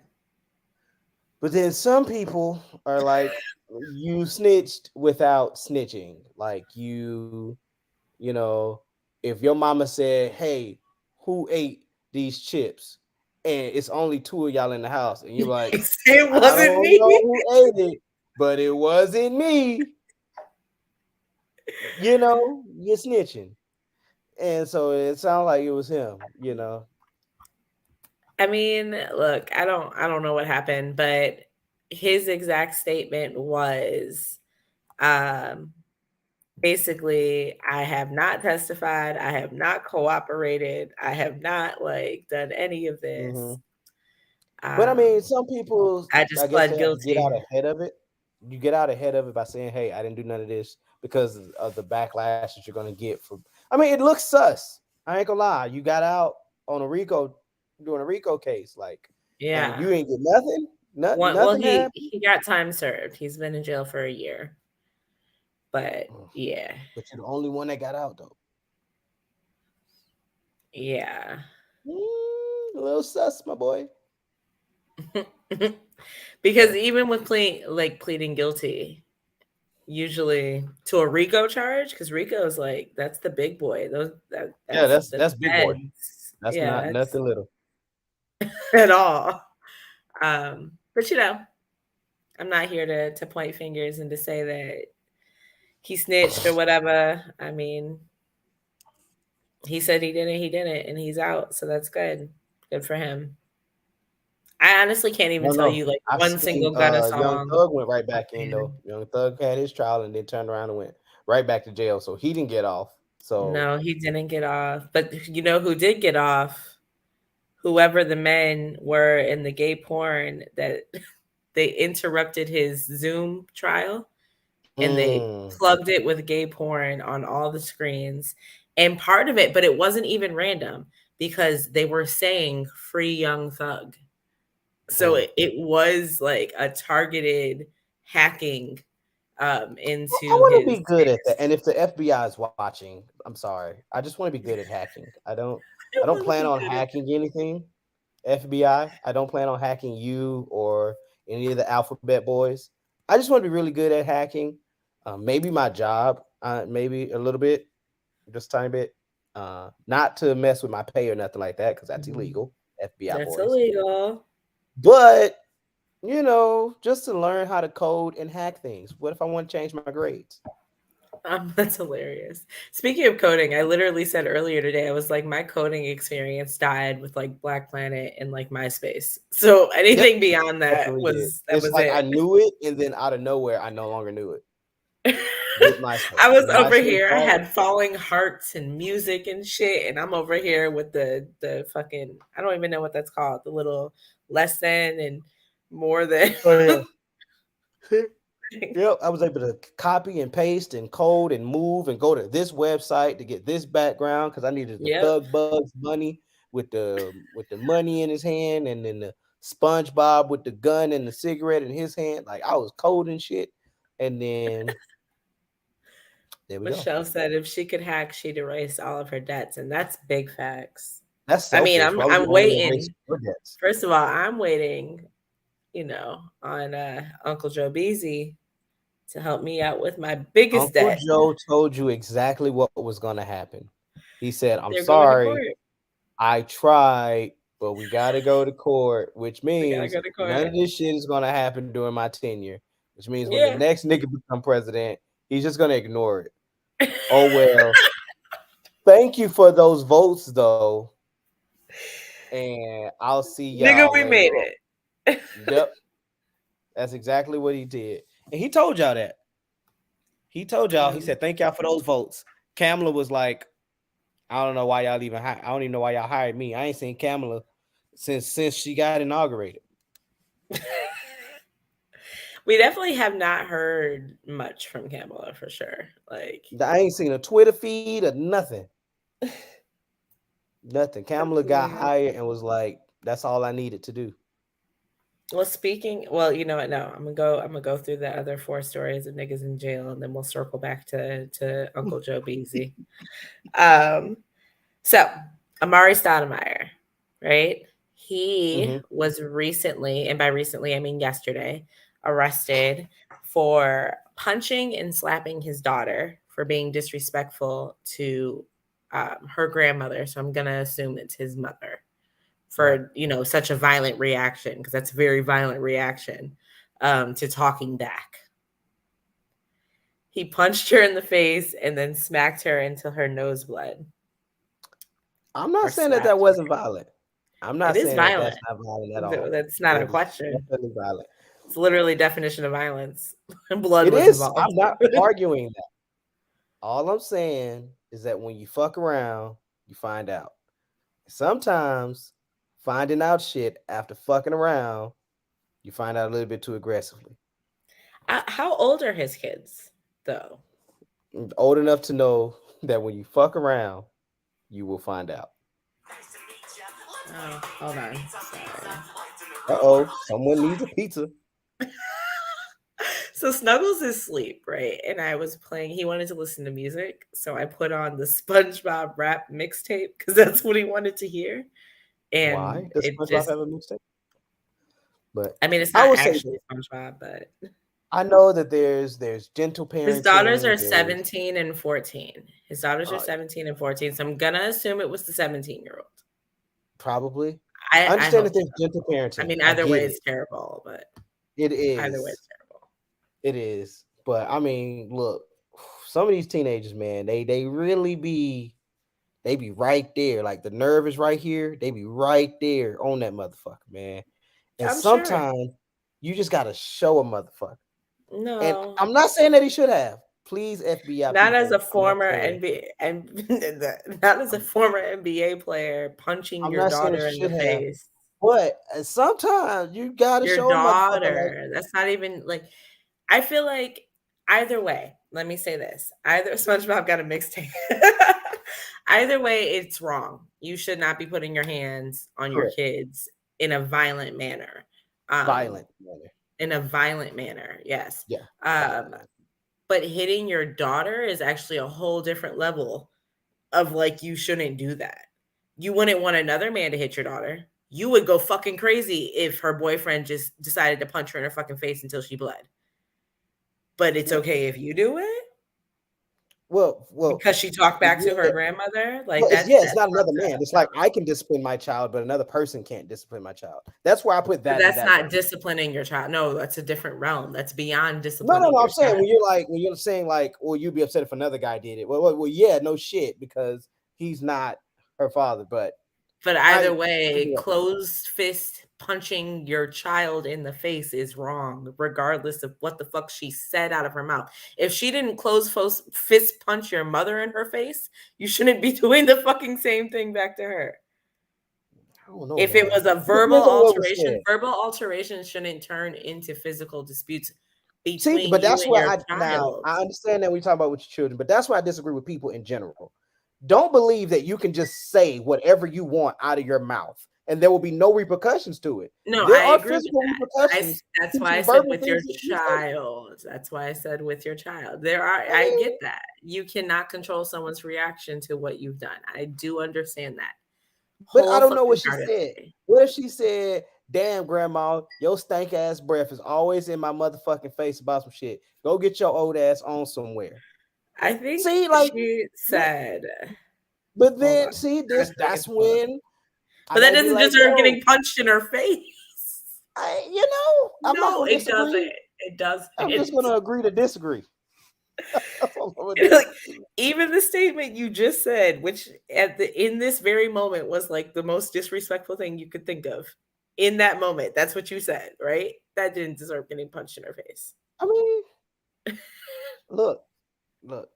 But then some people are like, you snitched without snitching. Like you know, if your mama said, "Hey, who ate these chips?" and it's only two of y'all in the house, and you're like, It "I wasn't don't know me. who ate it, but it wasn't me." You're snitching, and so it sounded like it was him. I mean, look, I don't know what happened, but his exact statement was, um, basically, "I have not testified, I have not cooperated, I have not, like, done any of this. Hmm. But I mean, Um, some people, I I just guess, they pled have to get guilty." out ahead of it. You get out ahead of it by saying, "Hey, I didn't do none of this," because of the backlash that you're going to get from. I mean, it looks sus. I ain't gonna lie. You got out on a Rico, doing a Rico case, like, and you Yeah. ain't get nothing. Well, Nothing happened. he got time served. He's been in jail for a year, but Mm. yeah. But you're the only one that got out though. Yeah. A little sus, my boy. Because Yeah, even with pleading guilty, usually to a RICO charge, because RICO is like that's the big boy. yeah, That's the that's big boy. feds. That's Yeah, not that's nothing little. at all. But I'm not here to point fingers and to say that he snitched or whatever. I mean, he said he didn't, and he's out, so that's good. Good for him. I honestly can't No, even tell no. you like I've one seen single Gunna Young song Thug went right back in though. offhand. Young Thug had his trial and then turned around and went right back to jail. So he didn't get off. So No, he didn't get off. But you know who did get off? Whoever the men were in the gay porn that they interrupted his Zoom trial and they mm, plugged it with gay porn on all the screens. And part of it, but it wasn't even random because they were saying free young thug. So mm. it was like a targeted hacking Well, I into want to his be good at that. space. And if the FBI is watching, I'm sorry. I just want to be good at hacking. I I don't want to plan be on good at hacking anything. FBI. I don't plan on hacking you or any of the alphabet boys. I just want to be really good at hacking. Maybe my job, maybe a little bit, just a tiny bit. Not to mess with my pay or nothing like that because that's Mhm. illegal. FBI That's boys. illegal. But just to learn how to code and hack things. What if I want to change my grades? That's hilarious. Speaking of coding, I literally said earlier today, I was like, my coding experience died with like Black Planet and like MySpace. So Yep, anything beyond that definitely did. that It's was like I it. knew it, and then out of nowhere, I no longer knew it. With MySpace, I was when over MySpace here, I bought, had falling hearts and music and shit, and I'm over here with the fucking I don't even know what that's called, the little lesson and more than oh yeah, yep, I was able to copy and paste and code and move and go to this website to get this background because I needed the Yep. Thug Bugs money with the money in his hand, and then the SpongeBob with the gun and the cigarette in his hand. Like I was coding shit, and then there we go. Michelle said if she could hack, she'd erase all of her debts, and that's big facts. That's I mean, selfish. Why would you I'm only erase waiting. your debts? First of all, I'm waiting, on Uncle Joe Beasy to help me out with my biggest Uncle debt. Joe told you exactly what was going to happen. He said, "I'm They're going to sorry, court. I tried, but we got to go to court," which We gotta means go to none court. of this shit is going to happen during my tenure. which means when the Yeah. next nigga become president, he's just gonna ignore it. Oh well. Thank you for those votes though, and I'll see Nigga, y'all we later made on. it. Yep, that's exactly what he did, and he told y'all that. He told y'all. He Um, said, "Thank y'all for those votes." Kamala was like, "I don't know why y'all even. I don't even know why y'all hired me. I ain't seen Kamala since she got inaugurated. we definitely have not heard much from Kamala for sure. Like, I ain't seen a Twitter feed or nothing. Nothing. that's Kamala got weird. hired and was like, "That's all I needed to do." Well, speaking, well, you know what? No, I'm gonna go through the other four stories of niggas in jail, and then we'll circle back to Uncle Joe Beasy. Um, so Amari Stoudemire, right? He Mm-hmm. was recently, and by recently I mean yesterday, arrested for punching and slapping his daughter for being disrespectful to her grandmother. So I'm gonna assume it's his mother Right. for such a violent reaction, because that's a very violent reaction to talking back. He punched her in the face and then smacked her until her nose bled, I'm not or saying that slapped. wasn't violent. I'm It not is saying that that's violent. not violent at all. That's not a It is question. definitely violent. It's literally definition of violence. Blood It was is. involved. I'm not arguing that. All I'm saying is that when you fuck around, you find out. Sometimes finding out shit after fucking around, you find out a little bit too aggressively. How old are his kids, though? Old enough to know that when you fuck around, you will find out. Oh, hold on. Sorry. Uh-oh, someone needs a pizza. So Snuggles is asleep, right? And I was playing, he wanted to listen to music. So I put on the SpongeBob rap mixtape because that's what he wanted to hear. Why And does it SpongeBob just, have a mixtape? But I mean, it's I not will say actually that SpongeBob, but I know that there's gentle his daughters parenting. are There's 17 and 14. His daughters are 17 and 14. So I'm going to assume it was the 17-year-old. probably. I I understand hope that there's so. gentle I parenting. mean, I either way, get it. it's terrible, but It either way, is. it's terrible. It is. But I mean, look, some of these teenagers, man, they really be right there. Like the nerve is right here. They be right there on that motherfucker, man. And I'm sure. sometimes you just gotta show a motherfucker. And No, I'm not saying that he should have. Please, FBI not as a people. I'm not former saying. NBA and not as a I'm, former NBA player punching I'm your not saying that daughter in you the should have. face. But sometimes you gotta Your show a motherfucker like, daughter. That's not even like, I feel like either way, let me say this. Either SpongeBob got a mixtape. Either way, it's wrong. You should not be putting your hands on your correct, kids in a violent manner. Um, violent manner. in a violent manner, yes. Yeah, violent Um, manner. but hitting your daughter is actually a whole different level of like, you shouldn't do that. You wouldn't want another man to hit your daughter. You would go fucking crazy if her boyfriend just decided to punch her in her fucking face until she bled. But it's Yeah. okay if you do it Well, because she talked back to her yeah. grandmother. Like Well, that's it's that's not another fucked man. up. It's like I can discipline my child, but another person can't discipline my child. That's where I put But that in that's that not realm. disciplining your child. No, that's a different realm. That's beyond No, no, disciplining no. your I'm saying child. when you're saying like, well, you'd be upset if another guy did it. Well, yeah, no shit, because he's not her father. But But I either way, closed fist punching your child in the face is wrong, regardless of what the fuck she said out of her mouth. If she didn't fist punch your mother in her face, you shouldn't be doing the fucking same thing back to her. I don't know, If it man. was a It depends on what was said. verbal alteration shouldn't turn into physical disputes See, between but you that's and where your now child. I understand that we talk about with your children, but that's why I disagree with people in general. Don't believe that you can just say whatever you want out of your mouth and there will be no repercussions to it. No, There I are agree with physical that. repercussions That's to why I some said verbal with your things that you say. child. That's why I said with your child. There are, I I get mean, that. You cannot control someone's reaction to what you've done. I do understand that but I whole don't know what fucking she said. heartedly. What if she said, "Damn, grandma, your stank ass breath is always in my motherfucking face about some shit. Go get your old ass on somewhere." I think See, like, she th- said, but hold then on, see I have this. to look at That's the photo. when I But that may be doesn't like, deserve "Yo, getting punched in her face. I'm not No, gonna it disagree. doesn't. It doesn't. I'm just gonna agree to disagree. That's all I'm gonna Like, do. even the statement you just said, which in this very moment was like the most disrespectful thing you could think of. In that moment, that's what you said, right? That didn't deserve getting punched in her face. I mean, look, look,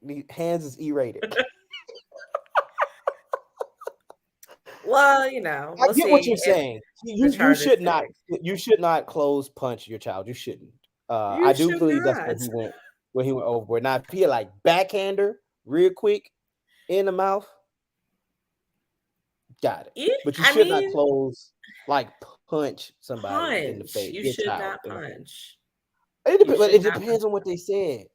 the hands is E-rated. Well, I we'll get what see you're if saying. the You charges should not stick. close punch your child. You shouldn't. You I do should believe that's not. where he went overboard. Now, if he had like backhander real quick in the mouth, got it. Yeah, But you I should not mean, close like punch somebody in the punch. face, You your should child not in the face. punch. You But should it not punch. depends on what they said.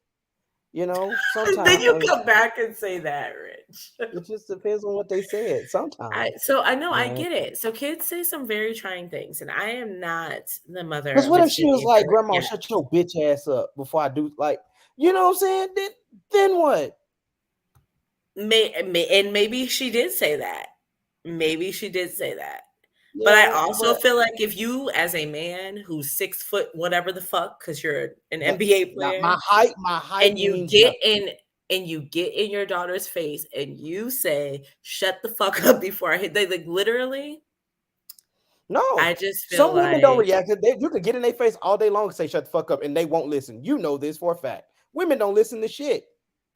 Then you Sometimes come back and say that, Rich. it just depends on what they said. Sometimes, So I know you I know. get it. So kids say some very trying things, and I am not the mother Because of what a if she was like, teenager "Grandma, yet. shut your bitch ass up before I do," like, you know what I'm saying? Then what? And maybe she did say that. Maybe she did say that. But I Yeah, also but feel like if you, as a man who's 6 foot, whatever the fuck, because you're an that NBA not player, my height and you means get nothing. in and you get in your daughter's face and you say, "Shut the fuck up before I hit," they like literally. No, I just feel some women don't like react. You can get in their face all day long and say, "Shut the fuck up," and they won't listen. You know this for a fact. Women don't listen to shit.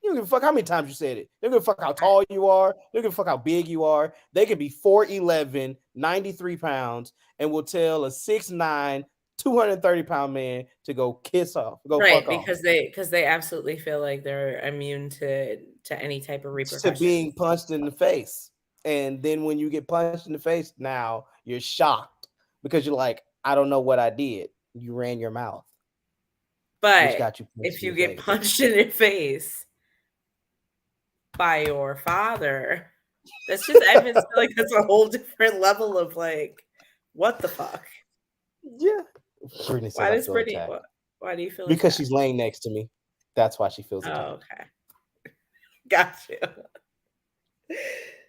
You don't give a fuck how many times you said it. They don't give a fuck how tall you are. They don't give a fuck how big you are. They can be 4'11", 93 pounds, and will tell a 6'9", 230-pound man to go kiss off, go right fuck off. because they absolutely feel like they're immune to any type of To being repercussions. punched in the face. And then when you get punched in the face, now you're shocked because you're like, I don't know what I did. You ran your mouth, which But got you punched if in you the get face. punched in the face by your father, that's just I just feel like that's a whole different level of like, what the fuck? Yeah. Brittany says Why I does feel Brittany? attacked Why do you feel because attacked? she's laying next to me. That's why she feels Oh, attacked. okay, got you.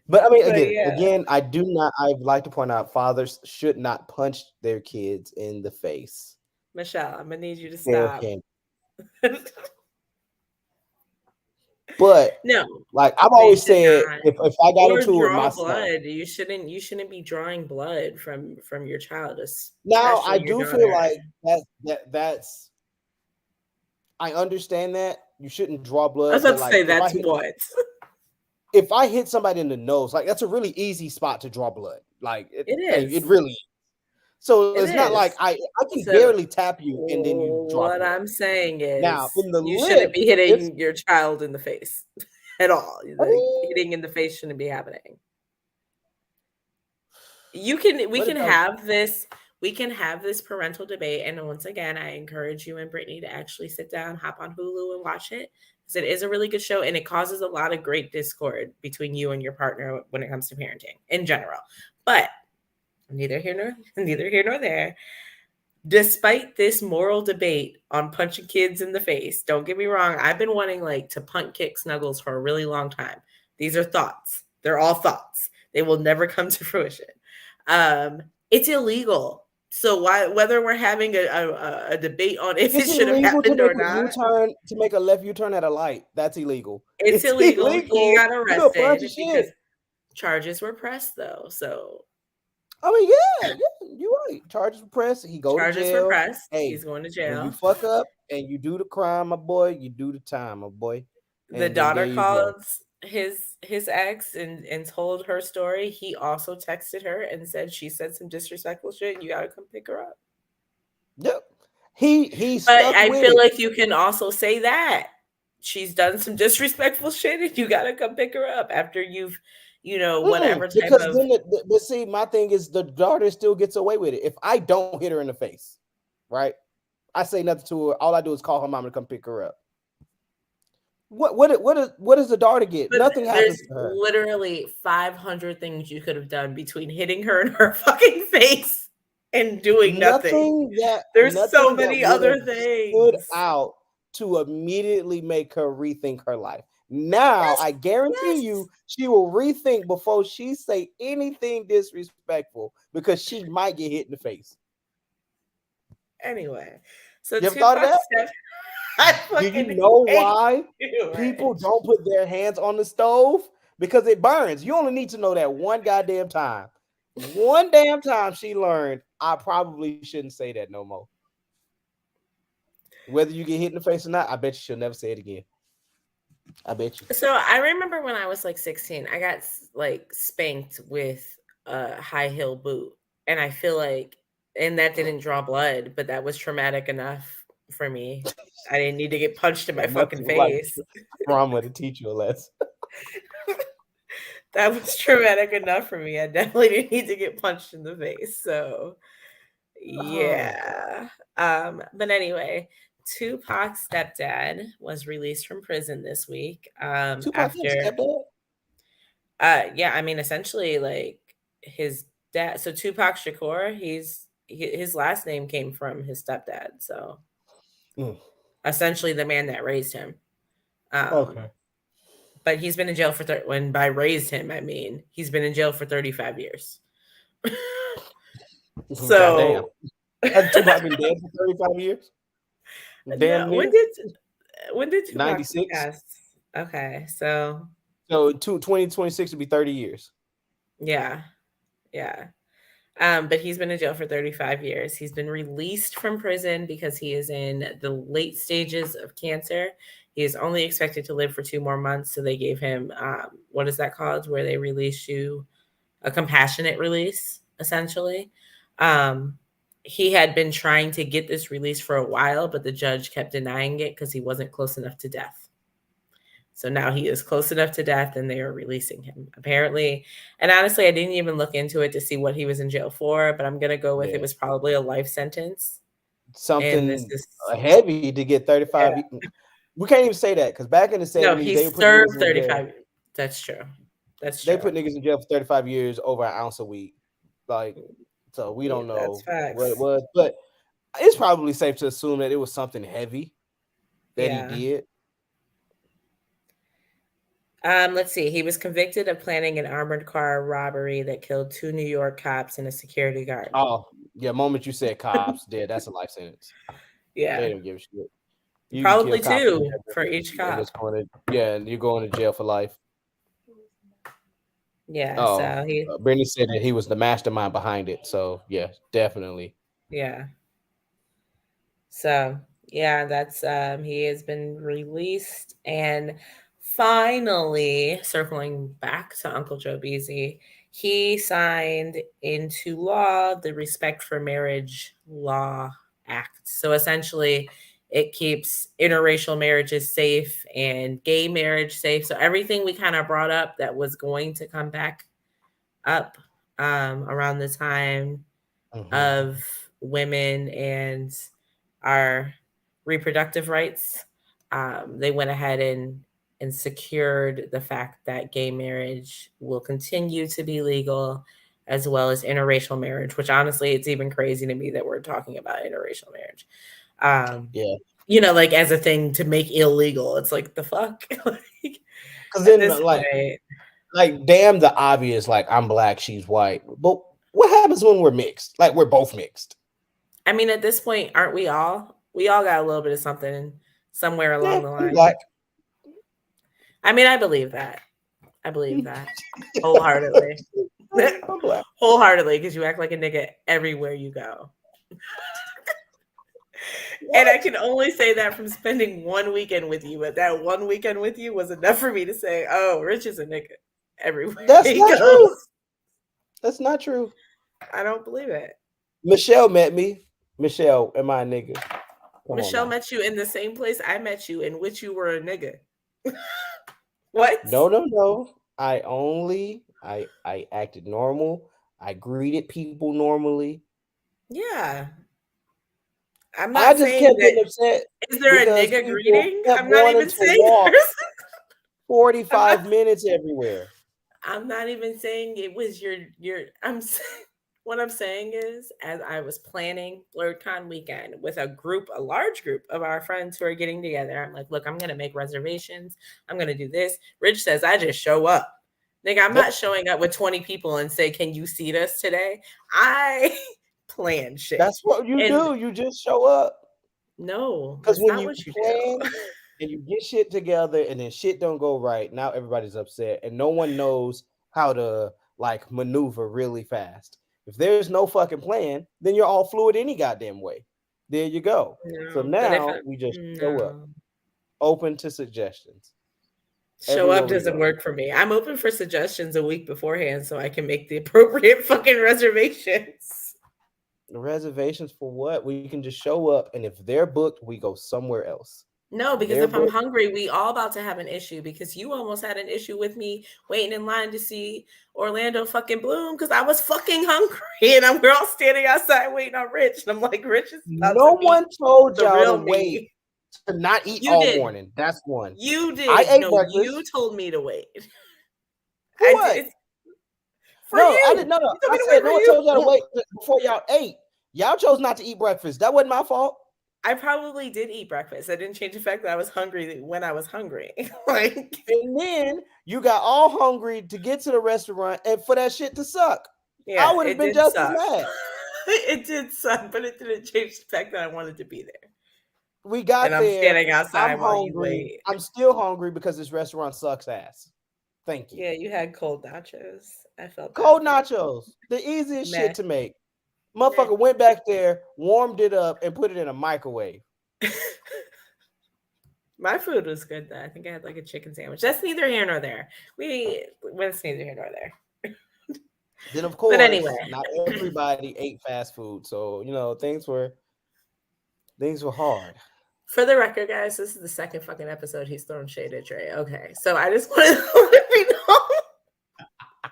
But I mean, But yeah, again, I do not. I'd like to point out fathers should not punch their kids in the face. Michelle, I'm gonna need you to Fair stop. hand. But No, like I've they always should said, not. if I got Or into it with my draw son, blood. You shouldn't be drawing blood from your child, now I especially your do feel daughter. like that's I understand that you shouldn't draw I was blood, about but to like say that's what. if I hit somebody in the nose, like that's a really easy spot to draw blood. Like It it is. really is. So It it's not like is. I can So barely tap you and then you draw what blood. I'm saying Now is in the you shouldn't lip, be it's hitting your child in the face at all. I Like mean, hitting in the face shouldn't be happening. We what can if have this parental debate, and once again I encourage you and Brittany to actually sit down, hop on Hulu and watch it, because it is a really good show and it causes a lot of great discord between you and your partner when it comes to parenting in general. But neither here nor there. Despite this moral debate on punching kids in the face, don't get me wrong, I've been wanting like to punt kick snuggles for a really long time. These are thoughts. They're all thoughts. They will never come to fruition. It's illegal. So why, whether we're having a debate on if it it's should have illegal to happened make or a not, U-turn to make a left U-turn at a light. That's illegal. it's It's illegal. He illegal got to do a bunch arrested of shit. because charges were pressed though. So I mean, yeah, you're right. Charges were pressed. He go to charges were jail. pressed. Hey, He's going to when you jail. fuck up and you do the crime, my boy, you do the time, my boy. The And then there daughter you go. called his ex and told her story. He also texted her and said she said some disrespectful shit and you gotta come pick her up. Yep. He But stuck I with feel it. like you can also say that she's done some disrespectful shit and you gotta come pick her up after you've, whatever type Because of. then, but see, my thing is the daughter still gets away with it. If I don't hit her in the face, right? I say nothing to her. All I do is call her mom to come pick her up. What does the daughter get? But Nothing there's happens to her. literally 500 things you could have done between hitting her in her fucking face and doing nothing. There's so Nothing that many would have other stood things. out to immediately make her rethink her life. Now Yes, I guarantee yes. you she will rethink before she say anything disrespectful because she might get hit in the face. Anyway, So You ever thought of Tupac that? said, I Do you fucking know hate why you, people Rich. don't put their hands on the stove? Because it burns. You only need to know that one goddamn time. One damn time she learned, I probably shouldn't say that no more. Whether you get hit in the face or not, I bet you she'll never say it again. I bet you. So I remember when I was like 16, I got like spanked with a high heel boot. And I feel like, and that didn't draw blood, but that was traumatic enough for me. I didn't need to get punched in my Enough fucking to like face. trauma to teach you a lesson. That was traumatic enough for me. I definitely didn't need to get punched in the face. So Oh god. yeah. But anyway, Tupac's stepdad was released from prison this week. Tupac had a After stepdad? yeah, I mean essentially like his dad. So Tupac Shakur, his last name came from his stepdad. So Mm, essentially the man that raised him. Um, okay. but he's been in jail for when by raised him, I mean he's been in jail for 35 years. Goddamn. So Has Tupac been dead for 35 years? no, Damn near. when did Tupac 96. pass? Okay, so So 2026 would be 30 years. yeah, yeah. But he's been in jail for 35 years. He's been released from prison because he is in the late stages of cancer. He is only expected to live for 2 more months. So they gave him, what is that called? Where they release you a compassionate release, essentially. Um, he had been trying to get this release for a while, but the judge kept denying it because he wasn't close enough to death. So now he is close enough to death and they are releasing him, apparently. And honestly, I didn't even look into it to see what he was in jail for, but I'm going to go with it Yeah. was probably a life sentence. And this Something is, heavy to get 35. yeah. We can't even say that because back in the No, 70s, he they would put niggas served in jail. 35. That's true. That's They true. put niggas in jail for 35 years over an ounce of weed. Like, so we Yeah, don't that's know what it facts. was, but it's probably safe to assume that it was something heavy that he Yeah. did. Let's see. He was convicted of planning an armored car robbery that killed 2 New York cops and a security guard. Oh, yeah. Moment you said cops dead, that's a life sentence. They Yeah. don't give a shit. You can kill Probably cops in two for America, each and cop. it's going to and you're going to jail for life. Yeah. Oh, So he, Brittany said that he was the mastermind behind it. So yeah, definitely. yeah. So yeah, that's he has been released and finally circling back to Uncle Joe Beasy, he signed into law the Respect for Marriage Law Act. So essentially it keeps interracial marriages safe and gay marriage safe. So everything we kind of brought up that was going to come back up around the time Mhm. of women and our reproductive rights. They went ahead and secured the fact that gay marriage will continue to be legal, as well as interracial marriage. Which honestly, it's even crazy to me that we're talking about interracial marriage. Um, Yeah, like as a thing to make illegal. It's like the fuck. Like, because at then this point, like damn the obvious, like I'm black, she's white. But what happens when we're mixed? Like we're both mixed. I mean, at this point, aren't we all? We all got a little bit of something somewhere Yeah, along the I'm line. black. I mean, I believe that. I believe that wholeheartedly. I'm black. Wholeheartedly, because you act like a nigga everywhere you go. And I What? can only say that from spending one weekend with you, but that one weekend with you was enough for me to say, oh, Rich is a nigga everywhere That's he not true. goes. That's not true. I don't believe it. Michelle met me. Michelle, am I a nigga? Come on Michelle now. met you in the same place I met you, in which you were a nigga. What? No, no, no. I acted normal. I greeted people normally. Yeah. I'm I not just saying kept that. getting upset Is there a because nigga people greeting? kept I'm not wanting even to saying walk there's. I'm not. 45 minutes everywhere. I'm not even saying it was your. What I'm saying is, as I was planning BlurredCon weekend with a large group of our friends who are getting together, I'm like, look, I'm gonna make reservations. I'm gonna do this. Rich says I just show up. Nigga, I'm not Yep. showing up with 20 people and say, can you seat us today? I plan shit. That's what you And do. You just show up. No, Because that's when not you what you do. plan and you get shit together and then shit don't go right, now everybody's upset and no one knows how to like maneuver really fast. If there's no fucking plan, then you're all fluid any goddamn way. There you go. So No, but if now I we just show up, no. open to suggestions Show everywhere up we doesn't go. work for me. I'm open for suggestions a week beforehand so I can make the appropriate fucking reservations. The reservations for what? We can just show up, and if they're booked, we go somewhere else. No, because They're if I'm booked. hungry, we all about to have an issue because you almost had an issue with me waiting in line to see Orlando fucking Bloom because I was fucking hungry and we're all standing outside waiting on Rich. And I'm like, Rich is about No to meet one told the y'all to real wait me. to not eat You all did. morning. That's one. You I did. ate No, you breakfast. told me to wait. For I did. what? It's for No, I didn't. you. No, no. You told I me to wait said for no one told y'all to you. wait before y'all ate. Y'all chose not to eat breakfast. That wasn't my fault. I probably did eat breakfast. I didn't change the fact that I was hungry when I was hungry. Like, And then you got all hungry to get to the restaurant and for that shit to suck. I yeah, would have it been did just as suck. mad. It did suck, but it didn't change the fact that I wanted to be there. We And got I'm there. standing I'm outside while you hungry. wait. I'm still hungry because this restaurant sucks ass. Thank you. Yeah, you had cold nachos. I felt bad Cold for you. nachos, the easiest Meh. shit to make. Meh. Motherfucker went back there, warmed it up, and put it in a microwave. My food was good though. I think I had like a chicken sandwich. That's neither here nor there. It's neither here nor there. Then of But course, anyway, not everybody ate fast food, so things were hard. for the record, guys, this is the second fucking episode he's thrown shade at Trey. Okay, so I just want to let me know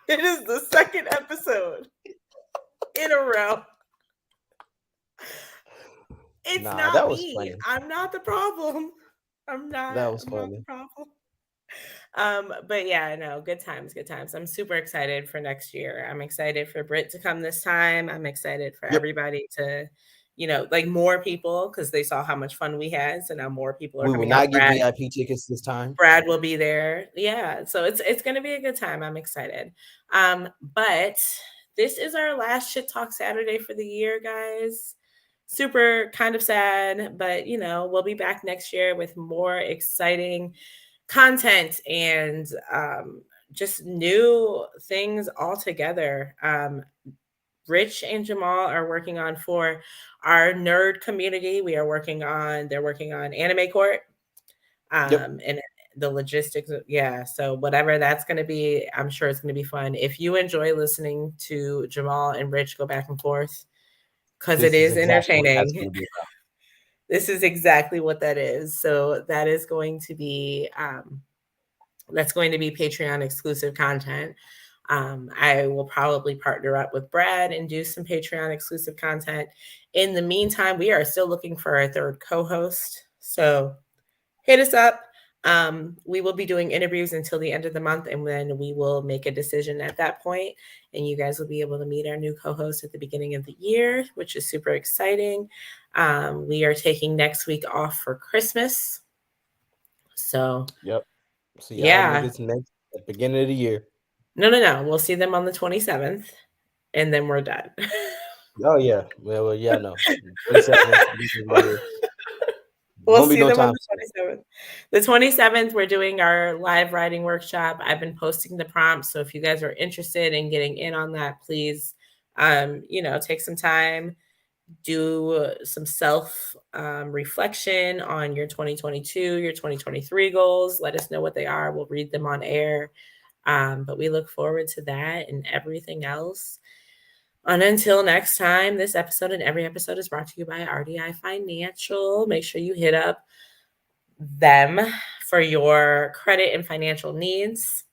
it is the second episode in a row. It's Nah, not that was me. funny. I'm not the problem. I'm not. That was I'm not the funny. problem. But yeah, no, good times, good times. I'm super excited for next year. I'm excited for Britt to come this time. I'm excited for Yep. everybody to, like more people because they saw how much fun we had. So now more people are We will coming out. not get VIP tickets this time. Brad will be there. Yeah, so it's gonna be a good time. I'm excited. But this is our last Shit Talk Saturday for the year, guys. Super kind of sad, but we'll be back next year with more exciting content and just new things altogether. Rich and Jamal are working on for our nerd community. They're working on Anime Court. Yep. And the logistics, yeah. So whatever that's going to be, I'm sure it's going to be fun. If you enjoy listening to Jamal and Rich go back and forth, because it This is is exactly what that's entertaining. going to be about. This is exactly what that is. So that is going to be Patreon exclusive content. I will probably partner up with Brad and do some Patreon exclusive content. In the meantime, we are still looking for a third co-host. So hit us up. We will be doing interviews until the end of the month, and then we will make a decision at that point. And you guys will be able to meet our new co-host at the beginning of the year, which is super exciting. We are taking next week off for Christmas. So, Yep. See y'all yeah. niggas next at the beginning of the year. No. We'll see them on the 27th, and then we're done. Oh yeah. Well yeah, no. 27th, beginning of the year. We'll Won't be see no them on time the soon. 27th. The 27th, we're doing our live writing workshop. I've been posting the prompts. So if you guys are interested in getting in on that, please, take some time, do some self reflection on your 2022, your 2023 goals. Let us know what they are. We'll read them on air. But we look forward to that and everything else. And until next time, this episode and every episode is brought to you by RDI Financial. Make sure you hit up them for your credit and financial needs.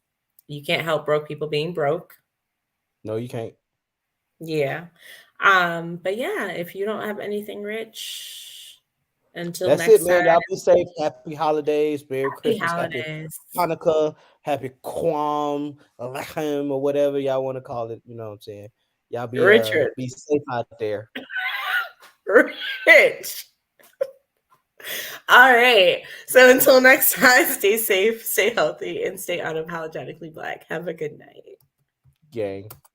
You can't help broke people being broke. No, you can't. Yeah. But yeah, if you don't have anything, Rich, until That's it, next man. time, Y'all be safe. Happy holidays. Merry happy Christmas. Happy holidays. Hanukkah. Happy Kwam, Lechem, or whatever y'all want to call it. You know what I'm saying? Y'all Richard. be safe out there. Rich. All right. So until next time, stay safe, stay healthy, and stay unapologetically black. Have a good night. Gang.